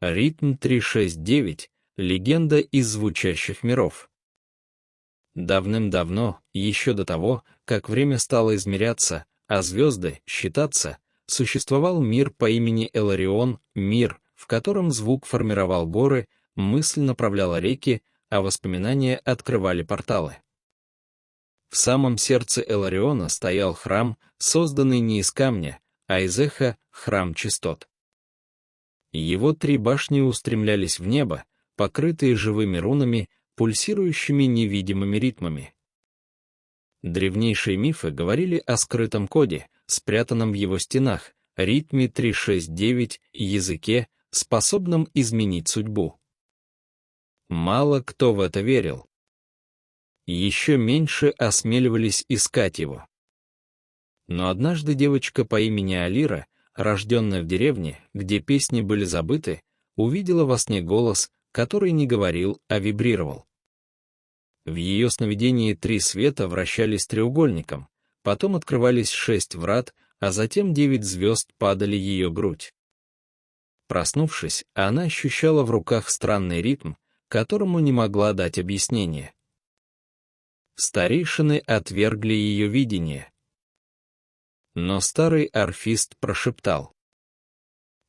Ритм 369, легенда из звучащих миров. Давным-давно, еще до того, как время стало измеряться, а звезды считаться, существовал мир по имени Эларион, мир, в котором звук формировал горы, мысль направляла реки, а воспоминания открывали порталы. В самом сердце Элариона стоял храм, созданный не из камня, а из эха, храм частот. Его 3 башни устремлялись в небо, покрытые живыми рунами, пульсирующими невидимыми ритмами. Древнейшие мифы говорили о скрытом коде, спрятанном в его стенах, ритме 369, языке, способном изменить судьбу. Мало кто в это верил. Еще меньше осмеливались искать его. Но однажды девочка по имени Алира, рожденная в деревне, где песни были забыты, увидела во сне голос, который не говорил, а вибрировал. В ее сновидении 3 света вращались треугольником, потом открывались 6 врат, а затем 9 звезд падали ее грудь. Проснувшись, она ощущала в руках странный ритм, которому не могла дать объяснение. Старейшины отвергли ее видение. Но старый орфист прошептал: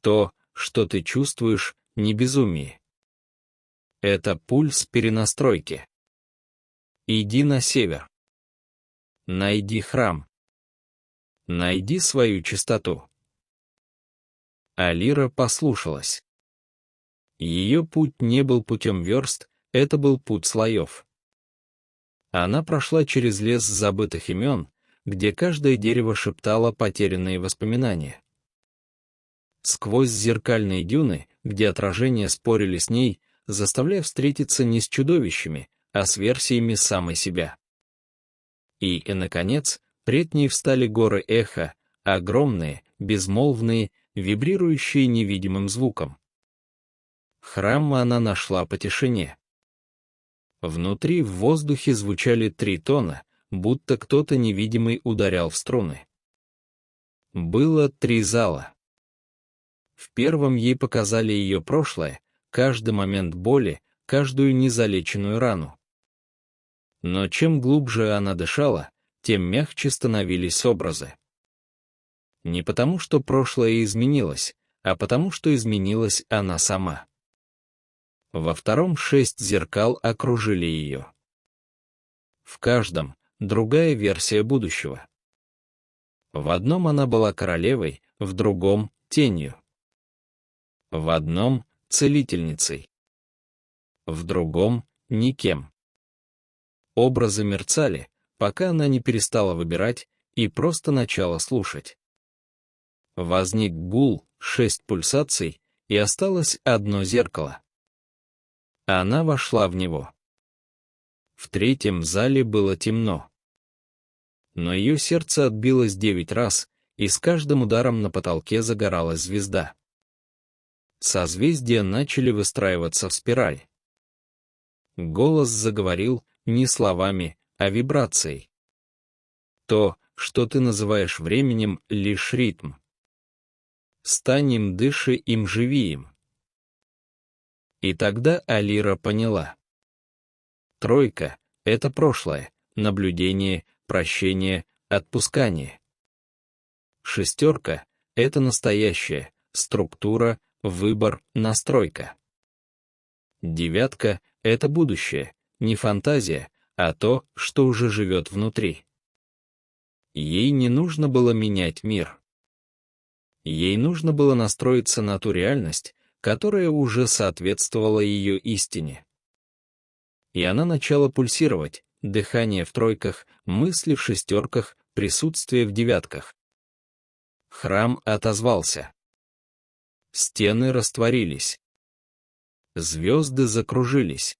«То, что ты чувствуешь, не безумие. Это пульс перенастройки. Иди на север. Найди храм. Найди свою чистоту». Алира послушалась. Ее путь не был путем верст, это был путь слоев. Она прошла через лес забытых имен, где каждое дерево шептало потерянные воспоминания. Сквозь зеркальные дюны, где отражения спорили с ней, заставляя встретиться не с чудовищами, а с версиями самой себя. И, наконец, пред ней встали горы эха, огромные, безмолвные, вибрирующие невидимым звуком. Храм она нашла по тишине. Внутри в воздухе звучали 3 тона, будто кто-то невидимый ударял в струны. Было 3 зала. В первом ей показали ее прошлое, каждый момент боли, каждую незалеченную рану. Но чем глубже она дышала, тем мягче становились образы. Не потому, что прошлое изменилось, а потому, что изменилась она сама. Во втором 6 зеркал окружили ее. В каждом другая версия будущего. В одном она была королевой, в другом — тенью. В одном — целительницей. В другом — никем. Образы мерцали, пока она не перестала выбирать и просто начала слушать. Возник гул, 6 пульсаций, и осталось одно зеркало. Она вошла в него. В третьем зале было темно. Но ее сердце отбилось 9 раз, и с каждым ударом на потолке загоралась звезда. Созвездия начали выстраиваться в спираль. Голос заговорил не словами, а вибрацией. То, что ты называешь временем, лишь ритм. Стань им, дыши им, живи им. И тогда Алира поняла. 3 — это прошлое, наблюдение, прощение, отпускание. 6 — это настоящее, структура, выбор, настройка. 9 — это будущее, не фантазия, а то, что уже живет внутри. Ей не нужно было менять мир. Ей нужно было настроиться на ту реальность, которая уже соответствовала ее истине. И она начала пульсировать, дыхание в 3, мысли в 6, присутствие в 9. Храм отозвался. Стены растворились. Звезды закружились.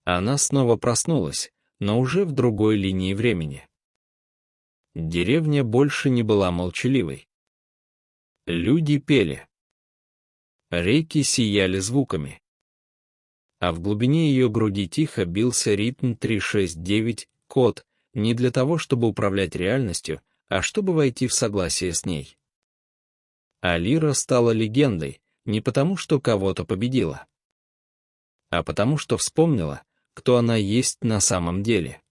Она снова проснулась, но уже в другой линии времени. Деревня больше не была молчаливой. Люди пели. Реки сияли звуками. А в глубине ее груди тихо бился ритм 369, код, не для того, чтобы управлять реальностью, а чтобы войти в согласие с ней. Алира стала легендой, не потому, что кого-то победила, а потому, что вспомнила, кто она есть на самом деле.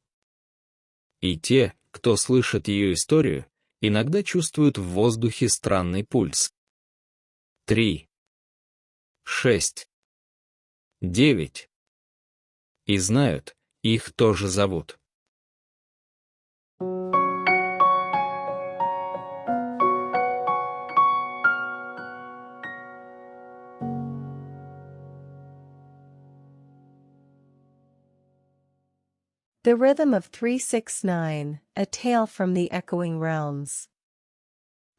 И те, кто слышит ее историю, иногда чувствуют в воздухе странный пульс. 3, 6, 9. И знают, их тоже зовут. The Rhythm of 369, A Tale from the Echoing Realms.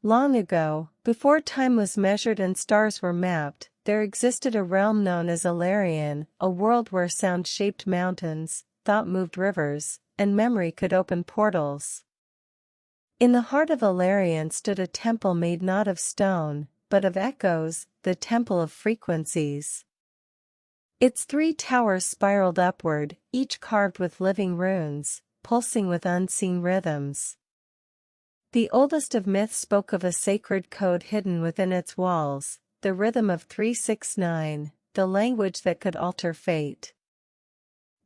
Long ago, before time was measured and stars were mapped, there existed a realm known as Alarion, a world where sound shaped mountains, thought moved rivers, and memory could open portals. In the heart of Alarion stood a temple made not of stone, but of echoes, the temple of frequencies. Its 3 towers spiraled upward, each carved with living runes, pulsing with unseen rhythms. The oldest of myths spoke of a sacred code hidden within its walls, the rhythm of 369, the language that could alter fate.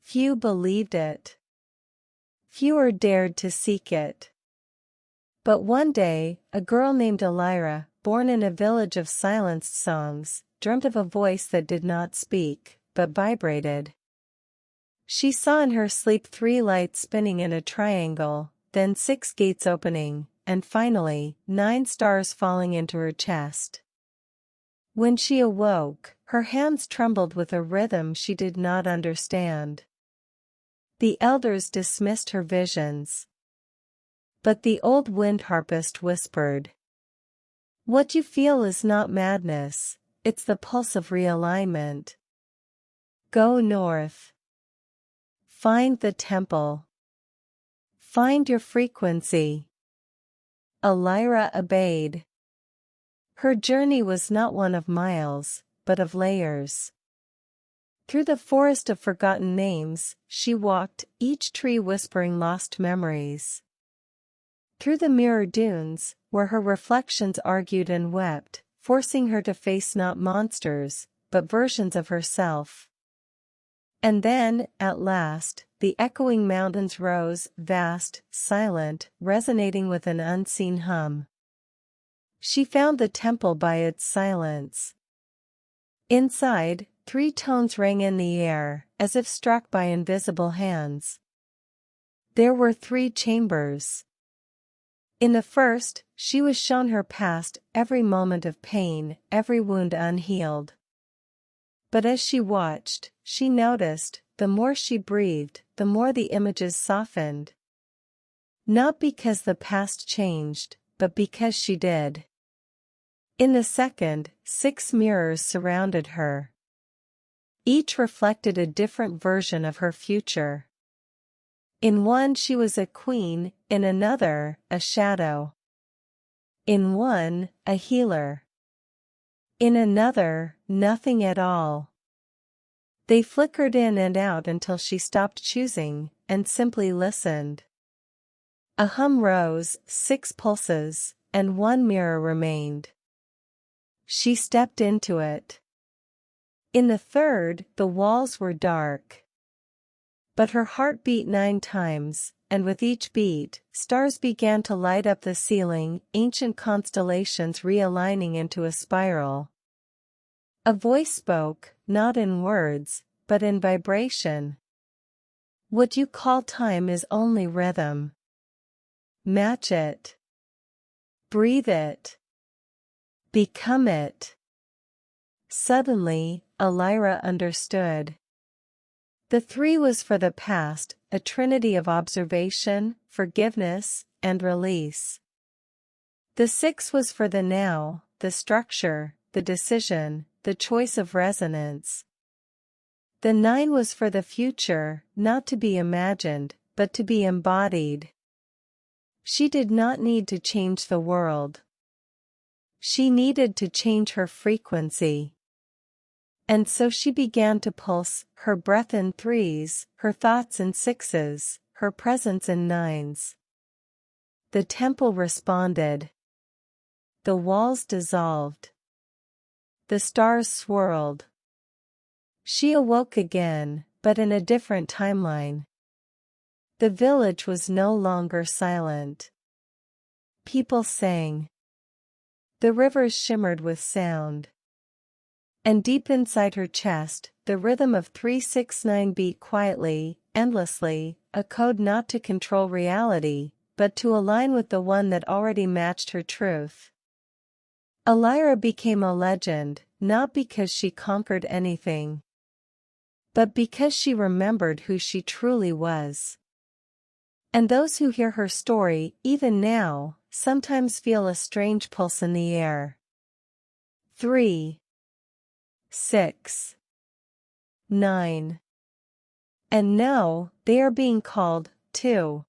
Few believed it. Fewer dared to seek it. But one day, a girl named Elira, born in a village of silenced songs, dreamt of a voice that did not speak, but vibrated. She saw in her sleep 3 lights spinning in a triangle, then 6 gates opening, and finally, 9 stars falling into her chest. When she awoke, her hands trembled with a rhythm she did not understand. The elders dismissed her visions. But the old wind harpist whispered, "What you feel is not madness, it's the pulse of realignment. Go north. Find the temple. Find your frequency." Elira obeyed. Her journey was not one of miles, but of layers. Through the forest of forgotten names, she walked, each tree whispering lost memories. Through the mirror dunes, where her reflections argued and wept, forcing her to face not monsters, but versions of herself. And then, at last, the echoing mountains rose, vast, silent, resonating with an unseen hum. She found the temple by its silence. Inside, 3 tones rang in the air, as if struck by invisible hands. There were 3 chambers. In the first, she was shown her past, every moment of pain, every wound unhealed. But as she watched, she noticed, the more she breathed, the more the images softened. Not because the past changed, but because she did. In the second, 6 mirrors surrounded her. Each reflected a different version of her future. In one she was a queen, in another, a shadow. In one, a healer. In another, nothing at all. They flickered in and out until she stopped choosing, and simply listened. A hum rose, 6 pulses, and 1 mirror remained. She stepped into it. In the third, the walls were dark. But her heart beat 9 times, and with each beat, stars began to light up the ceiling, ancient constellations realigning into a spiral. A voice spoke, not in words, but in vibration. What you call time is only rhythm. Match it. Breathe it. Become it. Suddenly, Elira understood. The 3 was for the past, a trinity of observation, forgiveness, and release. The 6 was for the now, the structure, the decision, the choice of resonance. The 9 was for the future, not to be imagined, but to be embodied. She did not need to change the world. She needed to change her frequency. And so she began to pulse, her breath in 3s, her thoughts in 6s, her presence in 9s. The temple responded. The walls dissolved. the stars swirled. She awoke again, but in a different timeline. The village was no longer silent. People sang. The rivers shimmered with sound. And deep inside her chest, the rhythm of 369 beat quietly, endlessly, a code not to control reality, but to align with the one that already matched her truth. Elira became a legend, not because she conquered anything, but because she remembered who she truly was. And those who hear her story, even now, sometimes feel a strange pulse in the air. 3, 6, 9. And now, they are being called, too.